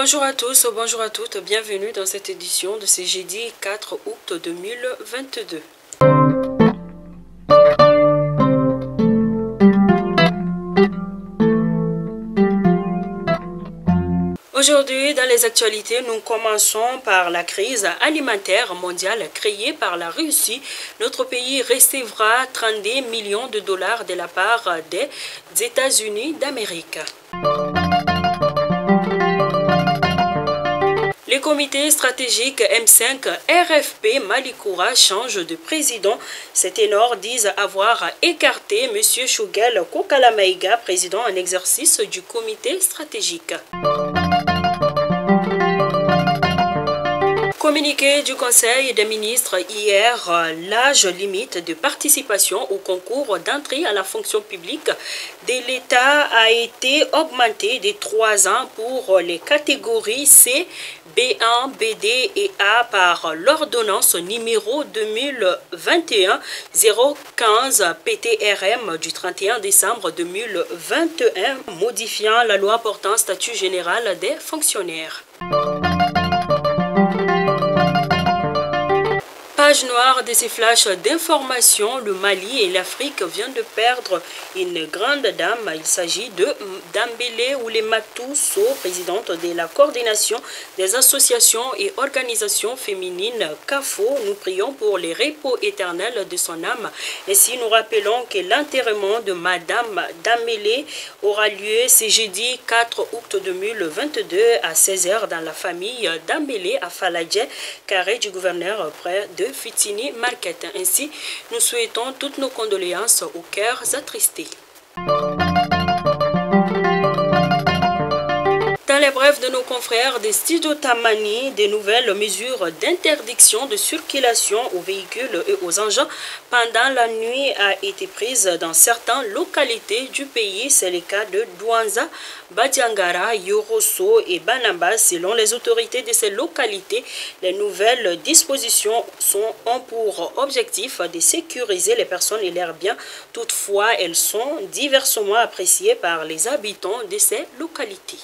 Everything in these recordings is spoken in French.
Bonjour à tous, bonjour à toutes, bienvenue dans cette édition de ce jeudi 4 août 2022. Aujourd'hui, dans les actualités, nous commençons par la crise alimentaire mondiale créée par la Russie. Notre pays recevra 32 millions de dollars de la part des États-Unis d'Amérique. Le comité stratégique M5 RFP Malikoura change de président. Ces ténors disent avoir écarté M. Shugel Kokalamaïga, président en exercice du comité stratégique. Communiqué du Conseil des ministres hier, l'âge limite de participation au concours d'entrée à la fonction publique de l'État a été augmenté de 3 ans pour les catégories C, B1, BD et A par l'ordonnance numéro 2021-015 PTRM du 31 décembre 2021 modifiant la loi portant statut général des fonctionnaires. Page noire de ces flashs d'information, le Mali et l'Afrique viennent de perdre une grande dame. Il s'agit de Dambélé Oulématou Sow, présidente de la coordination des associations et organisations féminines CAFO. Nous prions pour les repos éternels de son âme. Ainsi, nous rappelons que l'enterrement de Madame Dambélé aura lieu ce jeudi 4 août 2022 à 16h dans la famille Dambélé à Faladje, carré du gouverneur près de Fitini Market. Ainsi, nous souhaitons toutes nos condoléances aux cœurs attristés. Dans les brefs de nos confrères des studios Tamani, des nouvelles mesures d'interdiction de circulation aux véhicules et aux engins pendant la nuit a été prise dans certaines localités du pays. C'est le cas de Douanza, Badiangara, Yorosso et Banamba. Selon les autorités de ces localités, les nouvelles dispositions ont pour objectif de sécuriser les personnes et leurs biens. Toutefois, elles sont diversement appréciées par les habitants de ces localités.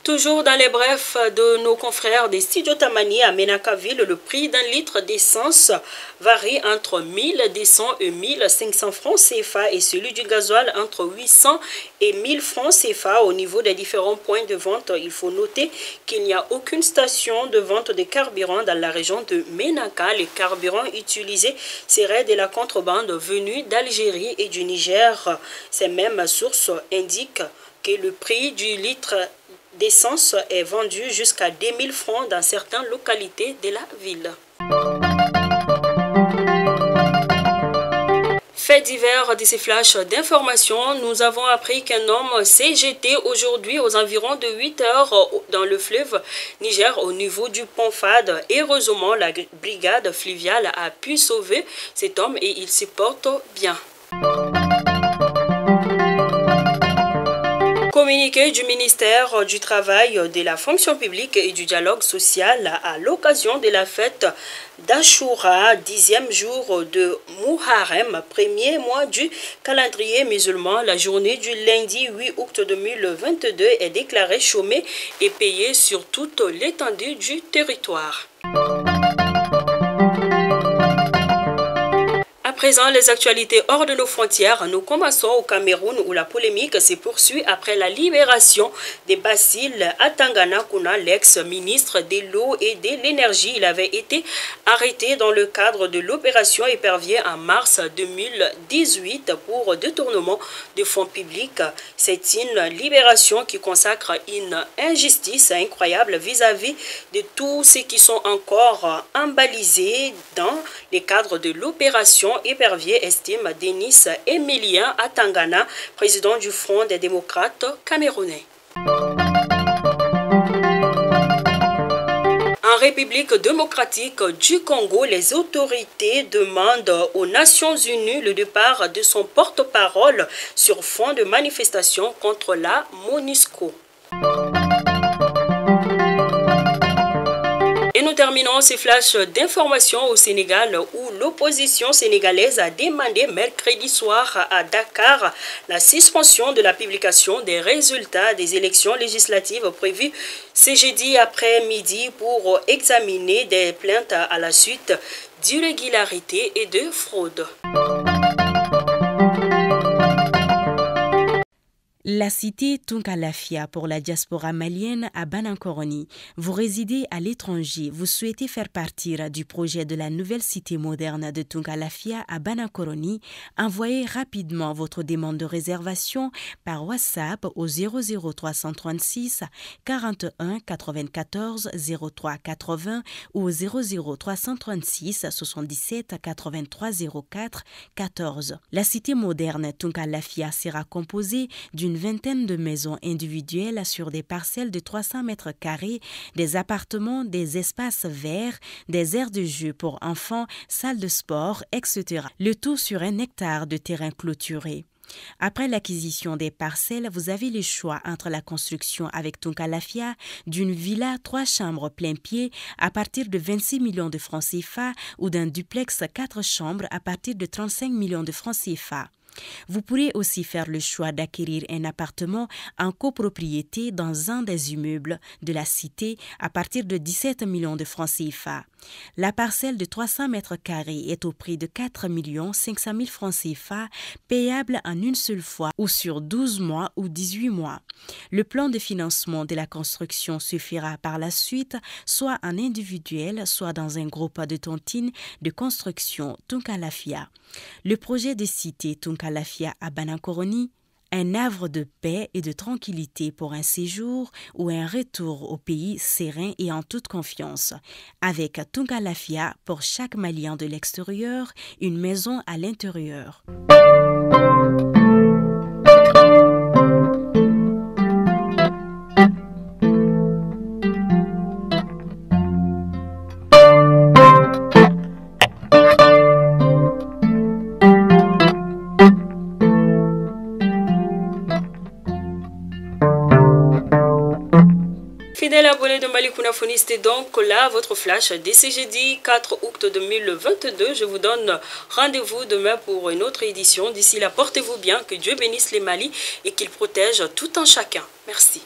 Toujours dans les brefs de nos confrères des studios Tamani à Menakaville, le prix d'un litre d'essence varie entre 1200 et 1500 francs CFA et celui du gasoil entre 800 et 1000 francs CFA. Au niveau des différents points de vente, il faut noter qu'il n'y a aucune station de vente de carburant dans la région de Menaka. Les carburants utilisés seraient de la contrebande venue d'Algérie et du Niger. Ces mêmes sources indiquent que le prix du litre d'essence est vendu jusqu'à 2000 francs dans certaines localités de la ville. Fait divers de ces flashs d'information, nous avons appris qu'un homme s'est jeté aujourd'hui aux environs de 8 heures dans le fleuve Niger au niveau du pont Fad. Heureusement, la brigade fluviale a pu sauver cet homme et il se porte bien. Communiqué du ministère du Travail, de la fonction publique et du dialogue social à l'occasion de la fête d'Ashura, 10e jour de Muharrem, premier mois du calendrier musulman. La journée du lundi 8 août 2022 est déclarée chômée et payée sur toute l'étendue du territoire. À présent, les actualités hors de nos frontières. Nous commençons au Cameroun où la polémique se poursuit après la libération de Basile Atangana Kuna, l'ex-ministre de l'eau et de l'énergie. Il avait été arrêté dans le cadre de l'opération Épervier en mars 2018 pour détournement de fonds publics. C'est une libération qui consacre une injustice incroyable vis-à-vis de tous ceux qui sont encore embalisés dans le cadre de l'opération Épervier, estime Denis Emilien Atangana, président du Front des démocrates camerounais. En République démocratique du Congo, les autorités demandent aux Nations Unies le départ de son porte-parole sur fond de manifestations contre la MONUSCO. Et nous terminons ces flashs d'informations au Sénégal où l'opposition sénégalaise a demandé mercredi soir à Dakar la suspension de la publication des résultats des élections législatives prévues ce jeudi après-midi pour examiner des plaintes à la suite d'irrégularités et de fraudes. La cité Tunkalafia pour la diaspora malienne à Banankoroni. Vous résidez à l'étranger, vous souhaitez faire partir du projet de la nouvelle cité moderne de Tunkalafia à Banankoroni, envoyez rapidement votre demande de réservation par WhatsApp au 00336 41 94 03 80 ou au 00336 77 83 04 14. La cité moderne Tunkalafia sera composée d'une vingtaine de maisons individuelles sur des parcelles de 300 mètres carrés, des appartements, des espaces verts, des aires de jeu pour enfants, salles de sport, etc. Le tout sur 1 hectare de terrain clôturé. Après l'acquisition des parcelles, vous avez le choix entre la construction avec Tunkalafia d'une villa 3 chambres plein pied à partir de 26 millions de francs CFA ou d'un duplex 4 chambres à partir de 35 millions de francs CFA. Vous pourrez aussi faire le choix d'acquérir un appartement en copropriété dans un des immeubles de la cité à partir de 17 millions de francs CFA. La parcelle de 300 mètres carrés est au prix de 4 500 000 francs CFA, payable en une seule fois ou sur 12 mois ou 18 mois. Le plan de financement de la construction se fera par la suite, soit en individuel, soit dans un groupe de tontines de construction Tunkalafia. Le projet de cité Tunkalafia à Banankoroni, un havre de paix et de tranquillité pour un séjour ou un retour au pays serein et en toute confiance. Avec Tunkalafia, pour chaque Malien de l'extérieur, une maison à l'intérieur. Fidèle abonné de Malikouna Foni, c'était donc là votre flash dès ce jeudi 4 août 2022. Je vous donne rendez-vous demain pour une autre édition. D'ici là, portez-vous bien, que Dieu bénisse les Mali et qu'il protège tout un chacun. Merci.